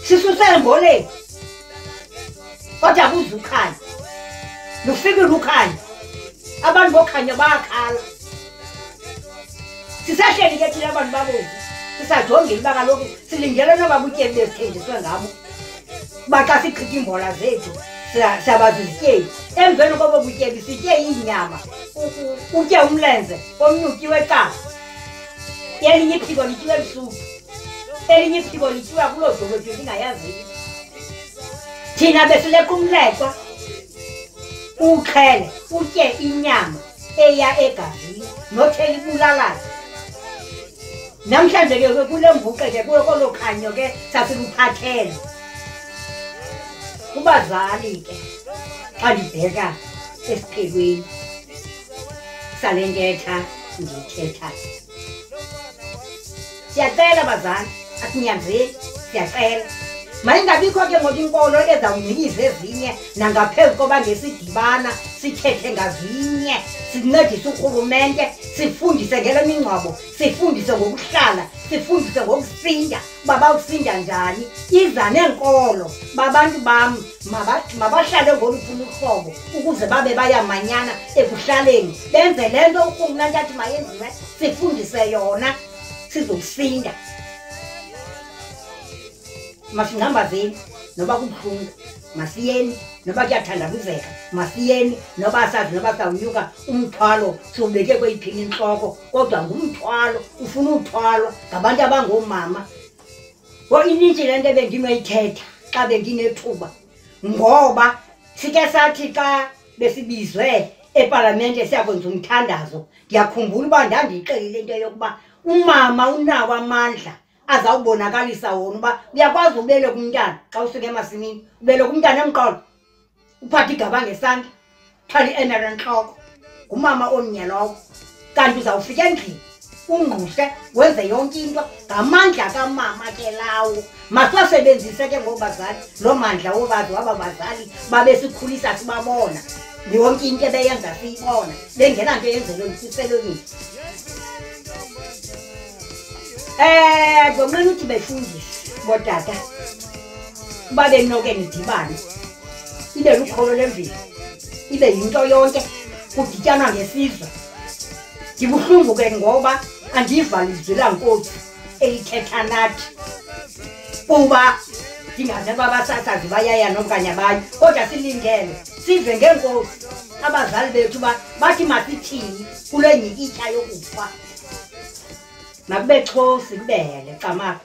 Sisusele ngoleni. Kodwa kuzukhanya. Lufike lukhanya. Abantu bokhanya bayakhala. Sisahleli ke thina abantu babomvu. Sisadongile ba kaloku silindele noba butyebi bezithenjiswe ngabo. Baxa sichitha imbola zethu. Siyabazi izityebi. Emveni kobo butyebi sitye inyama. Utye umlenze, omnye utyiwe eqaba. Elinye iphiko lityiwe ebusuku. Elinye iphiko lityiwe kuloo dolophu ndingayaziyo. Thina besileqa umleqwa. Uxhele, utye inyama eya egazini, nothela ibulalayo. Namhlanje ke kule mvuqe ke kuyo kolo khanyo ke sasiluphathele. Kubazali ke xa ndibheka esiphekweni sale ntetha ndiyithetha. Siyacela bazali, asinyanzeli, siyacela. Mayingabikho ke ngoku inkolo ezawunikisa ezinye nangaphezu koba ngesidibana sithethe ngazinye sincedise urhulumente sifundise ngele mingcwabo sifundise ngokuhlala sifundise ngokusinda babawusinda njani iza neenkolo babantu bam mabahlale ngolufuna uhlobo ukuze babe bayamanyana ekuhlaleni benze le nto urhulumente athi mayenziwe sifundise yona sizosinda. Masingambazeni noba kubuhlungu masiyeni noba kuyathandabuzeka masiyeni noba sazi noba sawunyuka umthwalo siwubeke kweyiphini intloko kodwa ngumthwalo ufuna uthwalwa ngabantu abangoomama. Inintshi le nto bendinoyithetha xa benginethuba ngoba sike sathi xa besibizwe epalamente siyakwenza umthandazo ndiyakhumbula uba ndandiyixelile into yokuba umama unawo amandla azawubonakalisa wona uba uyakwazi ubeleka umntana xa usuke emasimini ubeleka umntana emqolo uphatha igaba ngesandla thwala i-enere entloko ngumama omnyeloko kanti uzawufika endlini ungqushe wenze yonke into ngamandla kamama ke lawo masiwasebenzise ke ngobazali loo mandla wobazi waba bazali babesikhulisa sibabona yonke into ebeyenza siyibona bengenanto yenzelwe msiselweni. Ngomnqeni uthi befundise bodata uba benoke nidibane ibe lukholo lemveli ibe yinto yonke kudityanwa ngesizwe. Ndibuhlungu ke ngoba andiva lizwi lankosi elithetha nathi kuba ndingazi uba abasasazi bayayana okanye abayi kodwa silindele sive ngeenkosi abazali bethu uba bathi masithini kule nyikitya yokufa. Makube xosi kubele camaka.